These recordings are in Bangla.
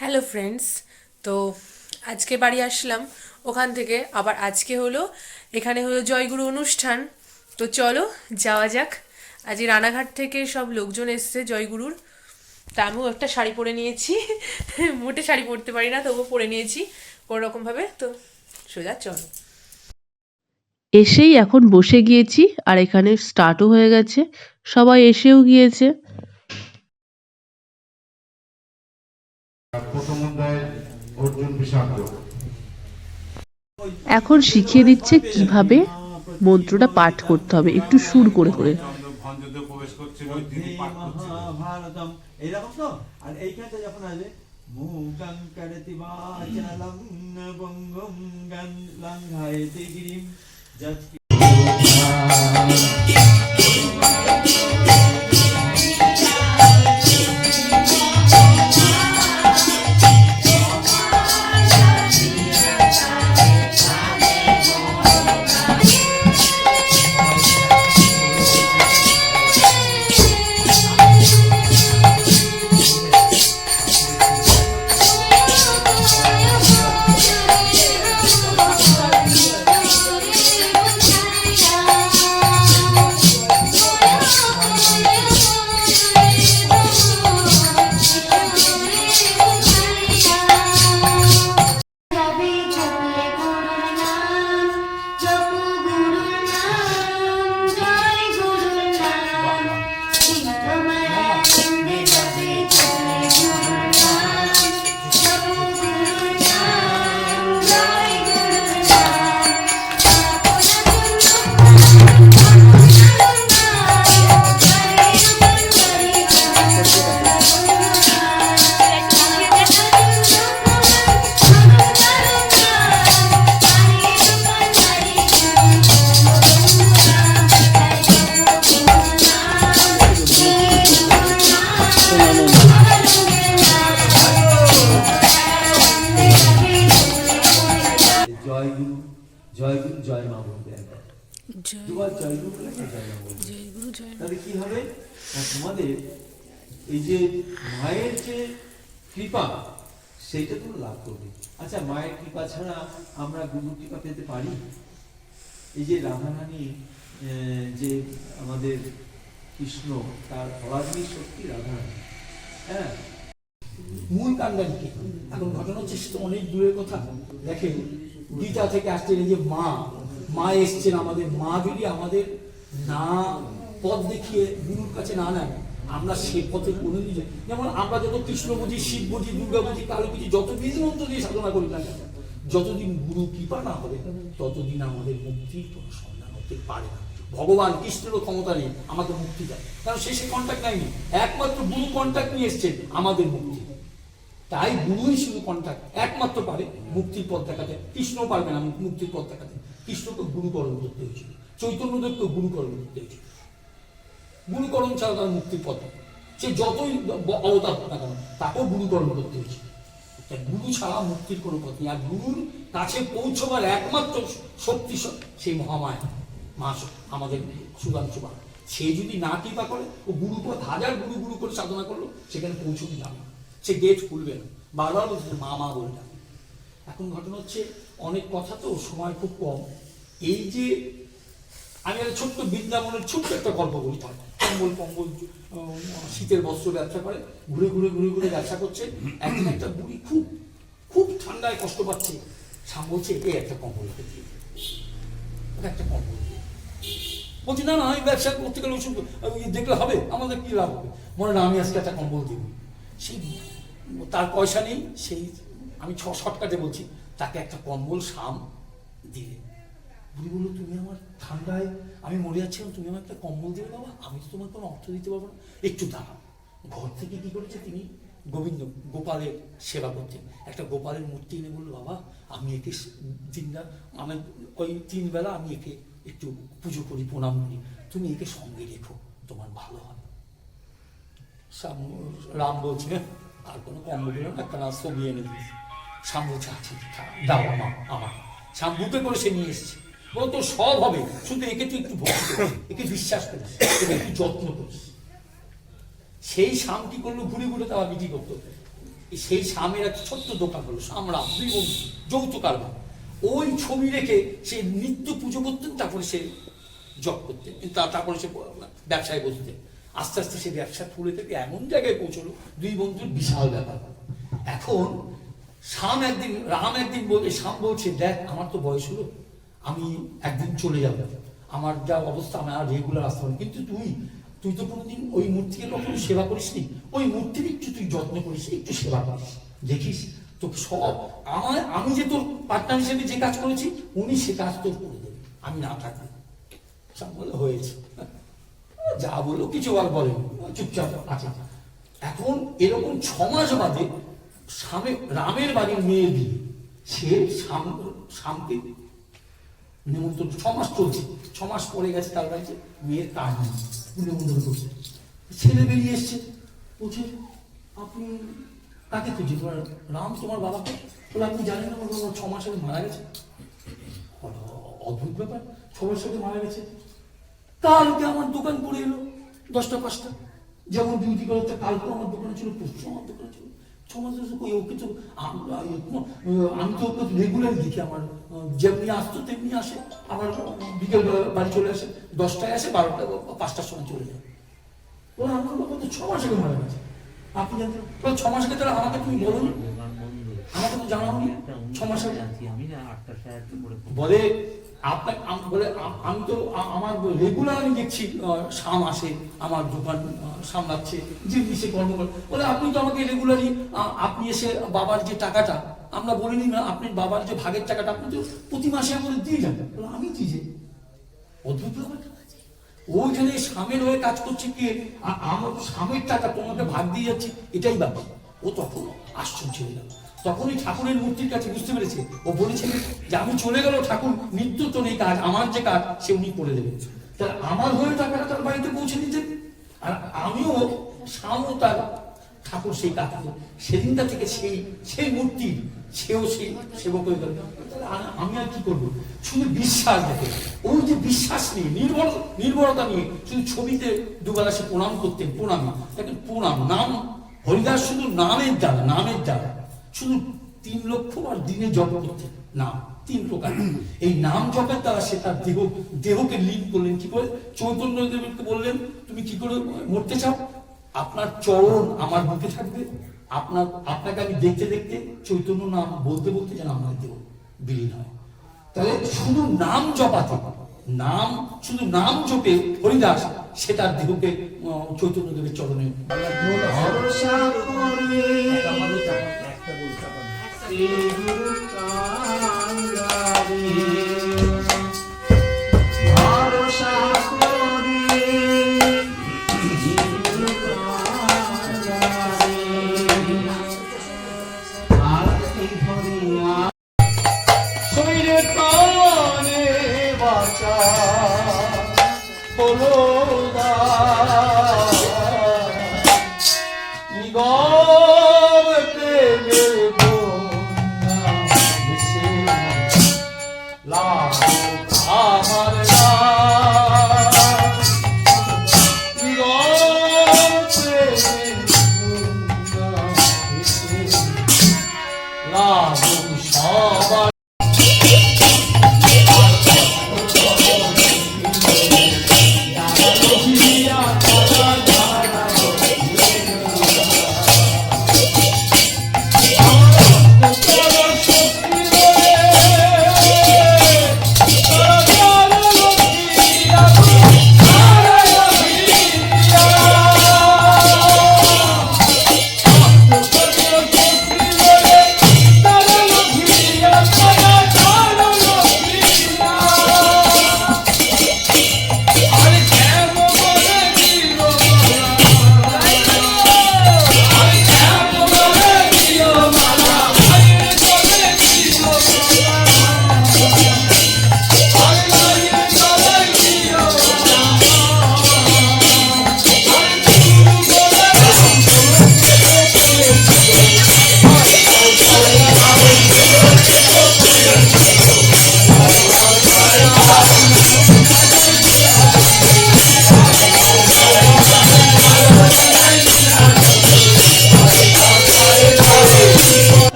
Hello friends. তো আজকে বাড়ি আসলাম ওখান থেকে, আবার আজকে হলো এখানে হলো জয়গুরু অনুষ্ঠান। তো চলো যাওয়া যাক। আজ রানাঘাট থেকে সব লোকজন এসছে জয়গুরুর। তা আমিও একটা শাড়ি পরে নিয়েছি। মোটে শাড়ি পরতে পারি না, তবুও পরে নিয়েছি কোনো রকমভাবে। তো সোজা চলো। এসেই এখন বসে গিয়েছি আর এখানে স্টার্টও হয়ে গেছে, সবাই এসেও গিয়েছে। প্রথম অধ্যায় অর্জুন বিষাদ। এখন শিখিয়ে দিচ্ছে কিভাবে মন্ত্রটা পাঠ করতে হবে, একটু সুর করে করে। প্রবেশ করছিল, তিনি পাঠ করছিলেন। মহাভারতম এইরকম তো। আর এইখানটা যখন আসবে মুকাং করতি বাচালম বঙ্গম গান লঙ্ঘায়তে গিরিম যৎ জয় গুরু জয় গুরু জয় মা বলবে একবার, দুবার জয় গুরু বলে জয় মা বলবে। তাহলে কি হবে না, তোমাদের এই যে মায়ের যে কৃপা সেইটা তুমি লাভ করবে। আচ্ছা, মায়ের কৃপা ছাড়া আমরা গুরুর কৃপা পেতে পারি? এই যে রাধারানী, যে আমাদের কৃষ্ণ তার অরাধনী শক্তি রাধারানী, হ্যাঁ, মূল কাণ্ডারি কি? এখন ঘটনা হচ্ছে সে তো অনেক দূরের কথা। দেখেন, গীতা থেকে আসছেন এই যে মা এসছেন আমাদের। মা যদি আমাদের না পথ দেখিয়ে গুরুর কাছে না নেয়, আমরা সে পথে কোনো দিন, যেমন আমরা যত কৃষ্ণ বুঝি, শিব বুঝি, দুর্গা বুঝি, কালী বুঝি, যত বীজ মন্ত্র দিয়ে সাধনা করি না কেন, যতদিন গুরু কৃপা না হবে ততদিন আমাদের মুক্তির কোনো সন্ধান হতে পারে না। ভগবান কৃষ্ণেরও ক্ষমতা নেই আমাকে মুক্তি দেয়, কারণ সে কন্ট্যাক্ট নেয়নি। একমাত্র গুরু কন্ট্যাক্ট নিয়ে এসছেন আমাদের মুক্তি। তাই গুরুই শুধু কন্ট্যাক্ট একমাত্র পারে মুক্তির পথ দেখাতে। কৃষ্ণ পারবে না মুক্তির পথ দেখাতে। কৃষ্ণকে গুরুকরণ করতে হয়েছিল, চৈতন্যদেবকে গুরুকরণ করতে হয়েছিল। গুরুকরণ ছাড়া তার মুক্তির পথ, সে যতই অবতার হোক না কেন, তাকেও গুরুকরণ করতে হয়েছিল। গুরু ছাড়া মুক্তির কোনো পথ নেই। আর গুরুর কাছে পৌঁছবার একমাত্র শক্তি সেই মহামায়া মা, আমাদের সুধাংশু মা। সে যদি না কৃপা করে, ও গুরুপথ হাজার গুরু গুরু করে সাধনা করলো, সেখানে পৌঁছতে যাবে, সে গেট খুলবে না। বারবার বলছে মা মা বলে ডাকে। এখন ঘটনা হচ্ছে অনেক কথা তো, সময় খুব কম। এই যে আমি একটা ছোট্ট বৃন্দাবনের ছোট্ট একটা গল্প বলি। কম্বল শীতের বস্ত্র ব্যবসা করে, ঘুরে ঘুরে ঘুরে ঘুরে ব্যবসা করছে। একদিন একটা বুড়ি খুব খুব ঠান্ডায় কষ্ট পাচ্ছে। সাম বলছে এ একটা কম্বল দিয়ে, একটা কম্বল বলছি, না না আমি ব্যবসা করতে গেলে ওষুধ দেখলে হবে, আমাদের কি লাভ হবে? মনে না আমি আজকে একটা কম্বল দিব। সেই তার পয়সা নেই, সেই আমি শর্টকাটে বলছি, তাকে একটা কম্বল শাম দিলে। বুড়ি বললো, তুমি আমার ঠান্ডায় আমি মরে যাচ্ছিলাম, তুমি আমার একটা কম্বল দেবে বাবা? আমি তো তোমার কোনো অর্থ দিতে পারবো না, একটু দাঁড়াও। ঘর থেকে কি করেছে, তিনি গোপালের সেবা করতেন, একটা গোপালের মূর্তি এনে বললো, বাবা আমি একে আমি ওই 3 বেলা আমি একে একটু পুজো করি, প্রণাম করি, তুমি একে সঙ্গে রেখো, তোমার ভালো হয়। রাম বলছে আর কোনো কম্বল একটা না, ছবি এনে দিয়েছে। শ্যাম বলছে আচ্ছা দাও আমার শ্যাম বুকে করে সে নিয়ে এসেছে। বলো তো সব হবে, শুধু একে তুই একটু ভক্তি করিস, একে বিশ্বাস করিস, একে একটু যত্ন করিস। সেই শ্যাম কি করলো, ঘুরে ঘুরে তারা বিক্রি করতো। সেই স্বামীর একটা ছোট্ট দোকান হলো আমরা দুই বন্ধু যৌথ কারবার। ওই ছবি রেখে সে নিত্য পুজো করতেন, তারপরে সে জব করতেন, তারপরে সে ব্যবসায় বসতেন। আস্তে আস্তে সে ব্যবসা তুলে থেকে এমন জায়গায় পৌঁছলো, দুই বন্ধুর বিশাল ব্যাপার। এখন রাম একদিন শ্যাম বলছে, দেখ আমার তো বয়স হলো, আমি একদিন চলে যাবো, আমার যা অবস্থা আমার রেগুলার আসতে হবে, কিন্তু তুই তো কোনোদিন ওই মূর্তিকে কখনো সেবা করিসনি, ওই মূর্তির একটু তুই যত্ন করিস, একটু সেবা করিস, দেখিস তো সব আমি যে তোর পার্টনার হিসেবে যে কাজ করেছি উনি সে কাজ তোর করে দেবে, আমি না থাকি। সব বলে হয়েছে, যা বললো কিছু আর বলেনি, চুপচাপ আছে। এখন এরকম 6 মাস বাদে রামের বাড়ির মেয়ে দিয়ে সে শামকে নিমন্ত্রণ, 6 মাস চলছে, 6 মাস পরে গেছে তার বাড়িতে, মেয়ের কাজ নেই, নিমন্ত্রণ করছে। ছেলে বেরিয়ে এসছে, বলছে আপনি কাকে খুঁজছে? রাম তোমার বাবাকে? বলে আপনি জানেন আমার বাবা 6 মাস আগে মারা গেছে। অদ্ভুত ব্যাপার, 6 মাস আগে মারা গেছে। কালকে আমার দোকান পড়ে এলো 10টা 5টা, যেমন ডিউটি করাতে কালকে আমার দোকানে ছিল, পরশু আমার দোকানে ছিল। 6 মাস ওকে তো আমি তো ওকে রেগুলার দেখি, আমার যেমনি আসতো তেমনি আসে, আমার বিকেল বাড়ি চলে আসে, 10টায় আসে, 12টা 5টার সময় চলে যায়। ওরা আমার বাবা তো 6 মাস আগে মারা গেছে, আপনি জানতেন? 6 মাস আগে তাহলে আমাকে তুমি বলো, আমাকে তো জানাওনি 6 মাস আগে। বলে আমি তো আমার রেগুলার আমি দেখছি শাম আসে, আমার দোকান সামলাচ্ছে, যে সে কর্ম করে। বলে আপনি তো আমাকে রেগুলারই, আপনি এসে বাবার যে টাকাটা আমরা বলিনি না, আপনি বাবার যে ভাগের টাকাটা আপনি তো প্রতি মাসে আমাদের দিয়ে যান। বলে আমি দিই, অদ্ভুত ব্যাপার। ওইখানে স্বামীর হয়ে কাজ করছে কি, আমার স্বামীর টাকা তোমাকে ভাগ দিয়ে যাচ্ছে, এটাই ব্যাপার। ও তখন আশ্চর্য হয়ে গেল, তখনই ঠাকুরের মূর্তির কাছে বুঝতে পেরেছে। ও বলেছিল যে আমি চলে গেল, ঠাকুর নিত্য তো নেই কাজ, আমার যে কাজ সে উনি করে দেবেন। তাহলে আমার হয়ে টাকাটা তার বাড়িতে পৌঁছে দিতেন, আর আমিও স্বামীও তার ঠাকুর সেই কাজ করতো। সেদিনটা থেকে সেই মূর্তি সেও সেই সেবক হয়ে গেল। আমি আর কি করবো? শুধু বিশ্বাস দেখে, ওই যে বিশ্বাস নিয়ে নির্ভরতা নিয়ে শুধু ছবিতে দুবেলা সে প্রণাম করতেন, প্রণামী দেখেন, প্রণাম নাম হরিদাস শুধু নামের দ্বারা শুধু 3 লক্ষ বার দিনে জপ করতেন নাম, 3 প্রকার। এই নাম জপের দ্বারা সে তার দেহকে লীন করলেন। কি করে? চৈতন্যদেবকে বললেন, তুমি কি করে মরতে চাও? আপনার চরণ আমার বুকে থাকবে, আপনাকে আমি দেখতে দেখতে চৈতন্য নাম বলতে বলতে যেন আমার দেহ বিলীন হয়। তাহলে শুধু নাম জপাতে, শুধু নাম জপে হরিদাস সে তার দেহকে চৈতন্যদেবের চরণে ভরসা করে গুরু কাঙ্গারি, ভরসা করে গুরু কাঙ্গারি, আরতি ধরিয়া শরীরে প্রাণে বাঁচা হলো নিগম প্রেমের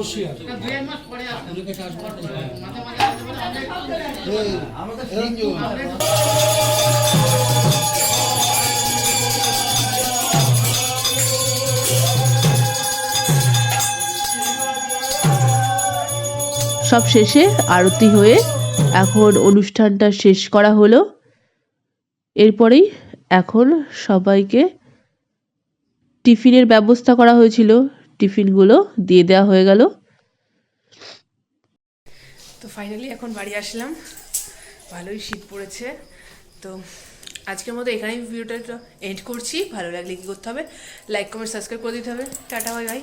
অবশ্যই আসবো। সব শেষে আরতি হয়ে এখন অনুষ্ঠানটা শেষ করা হলো। এরপরেই এখন সবাইকে টিফিনের ব্যবস্থা করা হয়েছিল, টিফিনগুলো দিয়ে দেওয়া হয়ে গেল। তো ফাইনালি এখন বাড়ি আসলাম, ভালোই শীত পড়েছে। তো আজকের মতো এখানেই ভিডিওটা এন্ড করছি। ভালো লাগলে কী করতে হবে, লাইক কমেন্ট সাবস্ক্রাইব করে দিতে হবে। Tata, bye bye.